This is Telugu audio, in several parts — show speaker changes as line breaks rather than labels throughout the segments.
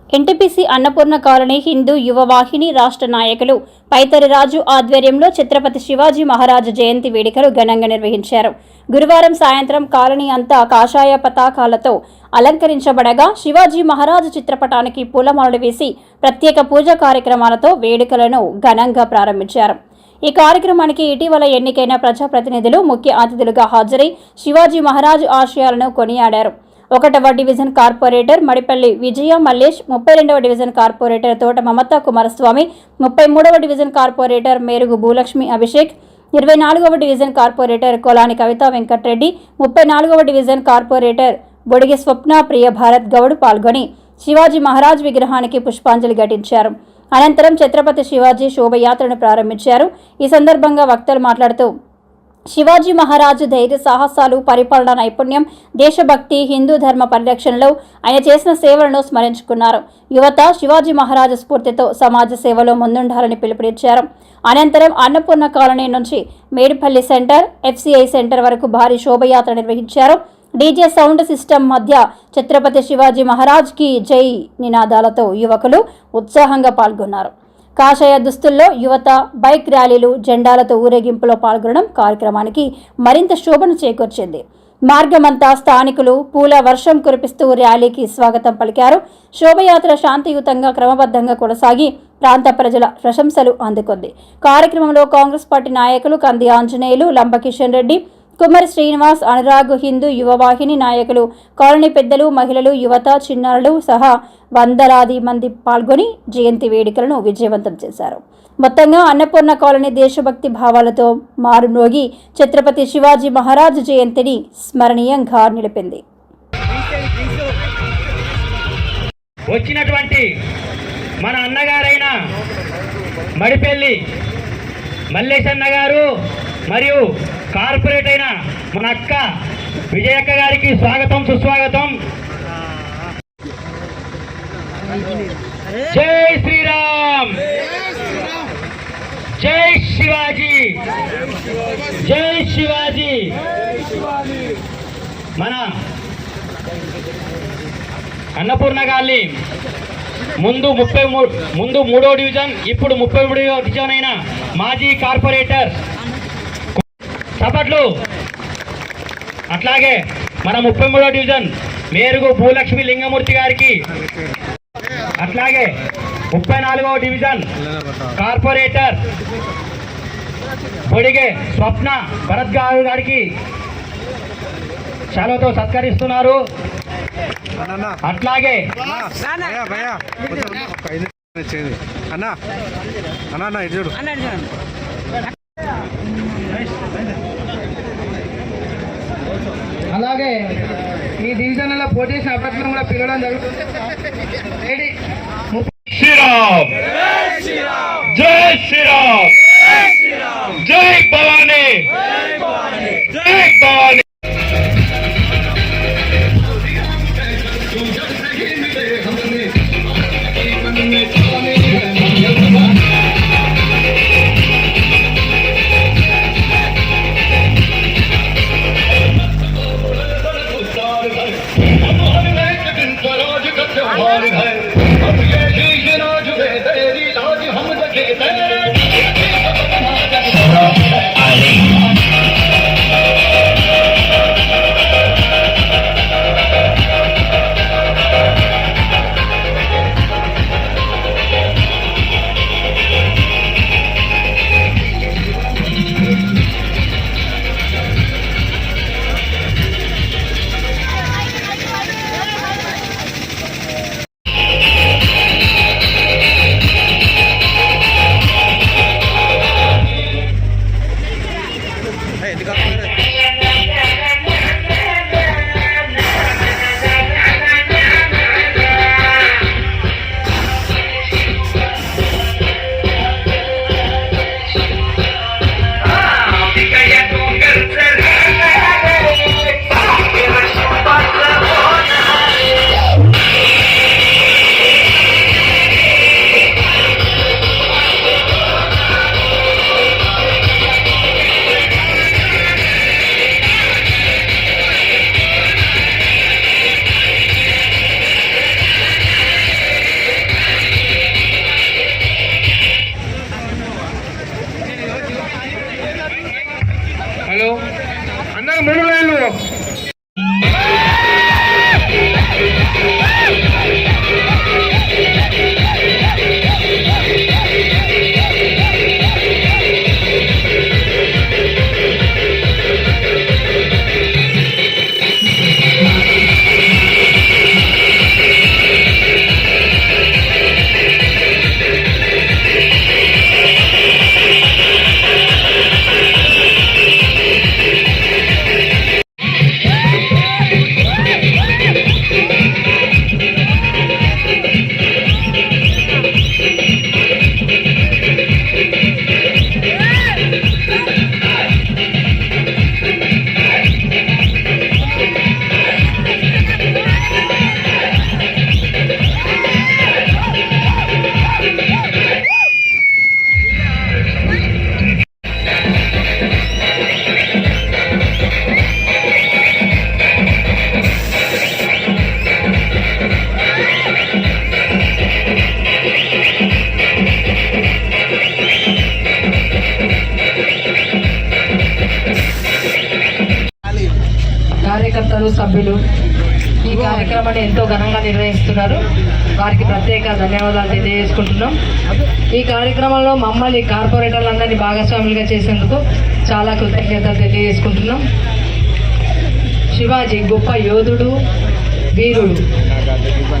ఎన్టీపీసీ అన్నపూర్ణ కాలనీ హిందూ యువ వాహిని రాష్ట్ర నాయకులు పైతరి రాజు ఆధ్వర్యంలో ఛత్రపతి శివాజీ మహారాజ్ జయంతి వేడుకలు ఘనంగా నిర్వహించారు. గురువారం సాయంత్రం కాలనీ అంతా కాషాయ పతాకాలతో అలంకరించబడగా శివాజీ మహారాజ్ చిత్రపటానికి పూలమాలలు వేసి ప్రత్యేక పూజా కార్యక్రమాలతో వేడుకలను ఘనంగా ప్రారంభించారు. ఈ కార్యక్రమానికి ఇటీవల ఎన్నికైన ప్రజాప్రతినిధులు ముఖ్య అతిథులుగా హాజరై శివాజీ మహారాజ్ ఆశయాలను కొనియాడారు. 1వ డివిజన్ కార్పొరేటర్ మడిపల్లి విజయ మల్లేష్, 32వ డివిజన్ కార్పొరేటర్ తోట మమతా కుమారస్వామి, 33వ డివిజన్ కార్పొరేటర్ మేరుగు భూలక్ష్మి అభిషేక్, 24వ డివిజన్ కార్పొరేటర్ కొలాని కవితా వెంకట్రెడ్డి, 34వ డివిజన్ కార్పొరేటర్ బొడిగి స్వప్న ప్రియ భారత్ గౌడ్ పాల్గొని శివాజీ మహారాజ్ విగ్రహానికి పుష్పాంజలి ఘటించారు. అనంతరం ఛత్రపతి శివాజీ శోభయాత్రను ప్రారంభించారు. ఈ సందర్భంగా వక్తలు మాట్లాడుతూ శివాజీ మహారాజు ధైర్య సాహసాలు, పరిపాలనా నైపుణ్యం, దేశభక్తి, హిందూ ధర్మ పరిరక్షణలో ఆయన చేసిన సేవలను స్మరించుకున్నారు. యువత శివాజీ మహారాజు స్ఫూర్తితో సమాజ సేవలో ముందుండాలని పిలుపునిచ్చారు. అనంతరం అన్నపూర్ణ కాలనీ నుంచి మేడిపల్లి సెంటర్, ఎఫ్సిఐ సెంటర్ వరకు భారీ శోభయాత్ర నిర్వహించారు. డీజే సౌండ్ సిస్టమ్ మధ్య ఛత్రపతి శివాజీ మహారాజ్ కి జై నినాదాలతో యువకులు ఉత్సాహంగా పాల్గొన్నారు. కాషాయ దుస్తుల్లో యువత బైక్ ర్యాలీలు, జెండాలతో ఊరేగింపులో పాల్గొనడం కార్యక్రమానికి మరింత శోభను చేకూర్చింది. మార్గమంతా స్థానికులు పూల వర్షం కురిపిస్తూ ర్యాలీకి స్వాగతం పలికారు. శోభయాత్ర శాంతియుతంగా క్రమబద్ధంగా కొనసాగి ప్రాంత ప్రజల ప్రశంసలు అందుకుంది. కార్యక్రమంలో కాంగ్రెస్ పార్టీ నాయకులు కంది ఆంజనేయులు, లంబ కిషన్ రెడ్డి, కుమ్మరి శ్రీనివాస్, అనురాగ్, హిందూ యువవాహిని నాయకులు, కాలనీ పెద్దలు, మహిళలు, యువత, చిన్నారులు సహా వందలాది మంది పాల్గొని జయంతి వేడుకలను విజయవంతం చేశారు. మొత్తంగా అన్నపూర్ణ కాలనీ దేశభక్తి భావాలతో మారుమోగి ఛత్రపతి శివాజీ మహారాజ్ జయంతిని స్మరణీయంగా నిలిపింది.
వచ్చినటువంటి మన అన్నగారైన మడిపల్లి మల్లేశన్న గారు మరియు కార్పొరేట్ అయిన మన అక్క విజయక్క గారికి స్వాగతం, సుస్వాగతం. జై శ్రీరామ్, జై శివాజీ, జై శివాజీ. మన అన్నపూర్ణ గారిని ముందు 3వ డివిజన్, ఇప్పుడు 33వ డివిజన్ అయిన మాజీ కార్పొరేటర్ చప్పట్లు. అట్లాగే మన 33వ డివిజన్ మేరుగు భూలక్ష్మి లింగమూర్తి గారికి, అట్లాగే 34వ డివిజన్ కార్పొరేటర్ బొడిగే స్వప్న భరత్ గారికి శాలువాతో సత్కరిస్తున్నారు. అట్లాగే
అలాగే ఈ డివిజన్లలో పోటీ చేసిన అభ్యర్థులను కూడా పిలవడం జరుగుతుంది.
శ్రీరామ్, జై శ్రీరామ్, జై భవానీ, జై భవానీ.
కార్యక్రమాన్ని ఎంతో ఘనంగా నిర్వహిస్తున్నారు. వారికి ప్రత్యేక ధన్యవాదాలు తెలియజేసుకుంటున్నాం. ఈ కార్యక్రమంలో మమ్మల్ని కార్పొరేటర్లందరినీ భాగస్వాములుగా చేసేందుకు చాలా కృతజ్ఞతలు తెలియజేసుకుంటున్నాం. శివాజీ గొప్ప యోధుడు, వీరుడు.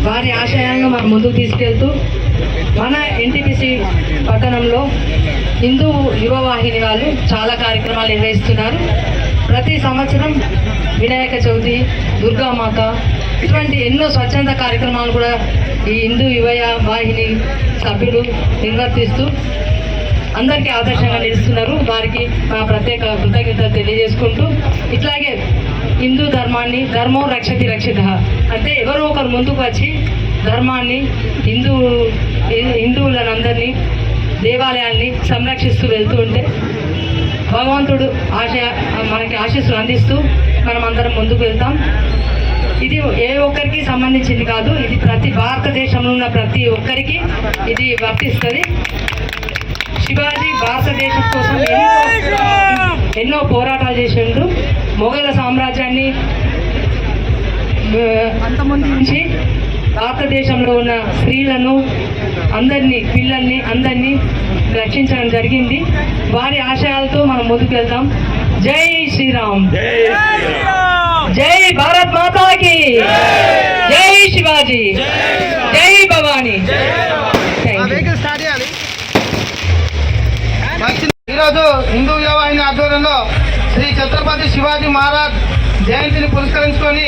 వారి ఆశయాలను మనం ముందుకు తీసుకెళ్తూ మన ఎన్టీపీసీ పట్టణంలో హిందూ యువ వాహిని వాళ్ళు చాలా కార్యక్రమాలు నిర్వహిస్తున్నారు. ప్రతి సంవత్సరం వినాయక చవితి, దుర్గామాత ఇటువంటి ఎన్నో స్వచ్ఛంద కార్యక్రమాలు కూడా ఈ హిందూ యువ వాహిని సభ్యులు నిర్వర్తిస్తూ అందరికీ ఆదర్శంగా నిలుస్తున్నారు. వారికి మా ప్రత్యేక కృతజ్ఞతలు తెలియజేసుకుంటూ ఇట్లాగే హిందూ ధర్మాన్ని ధర్మం రక్షతి రక్షిత అంటే ఎవరో ఒకరు ముందుకు వచ్చి ధర్మాన్ని హిందువులందరినీ దేవాలయాల్ని సంరక్షిస్తూ వెళ్తూ ఉంటే భగవంతుడు మనకి ఆశీస్సులు అందిస్తూ మనం అందరం ముందుకు వెళ్తాం. ఇది ఏ ఒక్కరికి సంబంధించింది కాదు, ఇది ప్రతి భారతదేశంలో ఉన్న ప్రతి ఒక్కరికి ఇది వర్తిస్తుంది. శివాజీ భారతదేశం కోసం ఎన్నో పోరాటాలు చేసిండు. మొఘల సామ్రాజ్యాన్ని అంతమొందించి భారతదేశంలో ఉన్న స్త్రీలను పిల్లల్ని అందరినీ రక్షించడం జరిగింది. వారి ఆశయాలతో మనం ముందుకు వెళ్తాం. జై శ్రీరామ్, జై భారత్ మాతాకి, జై శివాజీ, జై భవానీ.
ఈరోజు హిందూ యువ వాహిని ఆధ్వర్యంలో శ్రీ ఛత్రపతి శివాజీ మహారాజ్ జయంతిని పురస్కరించుకొని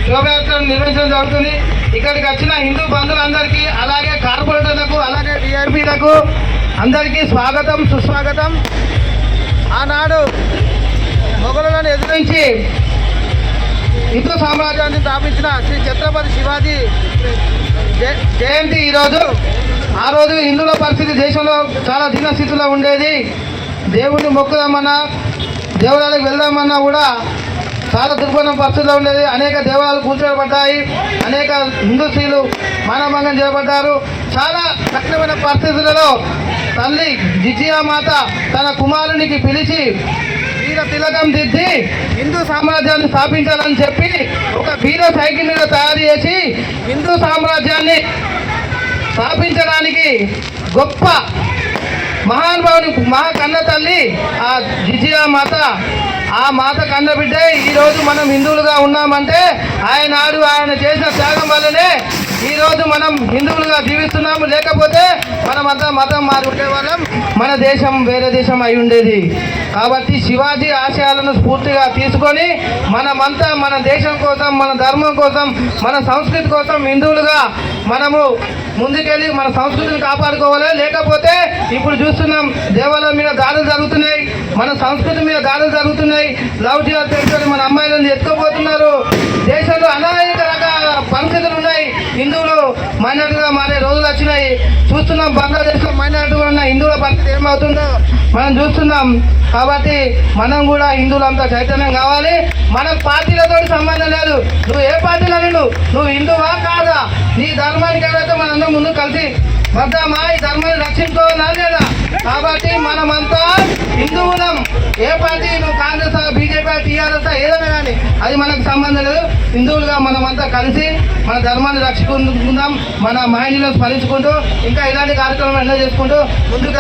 శోభయాత్రను నిర్వహించడం జరుగుతుంది. ఇక్కడికి వచ్చిన హిందూ బంధువులందరికీ, అలాగే కార్పొరేటర్లకు, అలాగే విఐపీలకు అందరికీ స్వాగతం, సుస్వాగతం. ఆనాడు మొఘలులను ఎదిరించి హిందూ సామ్రాజ్యాన్ని స్థాపించిన శ్రీ ఛత్రపతి శివాజీ జయంతి ఈరోజు. ఆ రోజు హిందువుల పరిస్థితి దేశంలో చాలా దీనస్థితిలో ఉండేది. దేవుణ్ణి మొక్కుదామన్నా, దేవాలయాలకు వెళ్దామన్నా కూడా చాలా దుర్భర పరిస్థితిలో ఉండేది. అనేక దేవాలయాలు కూల్చబడ్డాయి, అనేక హిందూ స్త్రీలు మానభంగం చేయబడ్డారు. చాలా కఠినమైన పరిస్థితులలో తల్లి జిజియామాత తన కుమారునికి పిలిచి వీర తిలకం దిద్ది హిందూ సామ్రాజ్యాన్ని స్థాపించాలని చెప్పి ఒక వీర సైకిల్ మీద తయారు చేసి హిందూ సామ్రాజ్యాన్ని స్థాపించడానికి గొప్ప మహానుభావుని కన్న తల్లి ఆ జిజియా మాత. ఆ మాత కన్న బిడ్డే ఈరోజు మనం హిందువులుగా ఉన్నామంటే ఆయన చేసిన త్యాగం వల్లనే ఈరోజు మనం హిందువులుగా జీవిస్తున్నాము. లేకపోతే మనమంతా మతం మారి ఉండేవాళ్ళం, మన దేశం వేరే దేశం అయి ఉండేది. కాబట్టి శివాజీ ఆశయాలను స్ఫూర్తిగా తీసుకొని మనమంతా మన దేశం కోసం, మన ధర్మం కోసం, మన సంస్కృతి కోసం హిందువులుగా మనము ముందుకెళ్ళి మన సంస్కృతిని కాపాడుకోవాలి. లేకపోతే ఇప్పుడు చూస్తున్నాం దేవాలయం మీద దాడులు జరుగుతున్నాయి, మన సంస్కృతి మీద దాడులు జరుగుతున్నాయి. లవ్ జిహాద్ పెట్టుకొని మన అమ్మాయిలను ఎత్తుకోబోతున్నారు. దేశంలో అనేక రకాల పరిస్థితులు ఉన్నాయి. హిందువులు మైనారిటీగా మారే రోజులు వచ్చినాయి. చూస్తున్నాం బంగ్లాదేశ్లో మైనారిటీగా ఉన్న హిందువుల పరిస్థితి ఏమవుతుందో మనం చూస్తున్నాం. కాబట్టి మనం కూడా హిందువులంతా చైతన్యం కావాలి. మనం పార్టీలతో సంబంధం లేదు. నువ్వు ఏ పార్టీలో నువ్వు హిందువా కాదా, నీ ధర్మానికి ఏదైతే మనందరం ముందు కలిసి వద్దామా, ఈ ధర్మాన్ని రక్షించుకోవాలా లేదా. కాబట్టి మనమంతా హిందువులం. ఏ పార్టీ నువ్వు కాంగ్రెస్, బీజేపీ, టీఆర్ఎస్ ఏదైనా కానీ అది మనకు సంబంధం లేదు. హిందువులుగా మనమంతా కలిసి మన ధర్మాన్ని రక్షించుకుందాం. మన మహిళలను స్మరించుకుంటూ ఇంకా ఇలాంటి కార్యక్రమాలు ఎన్నో చేసుకుంటూ ముందుకు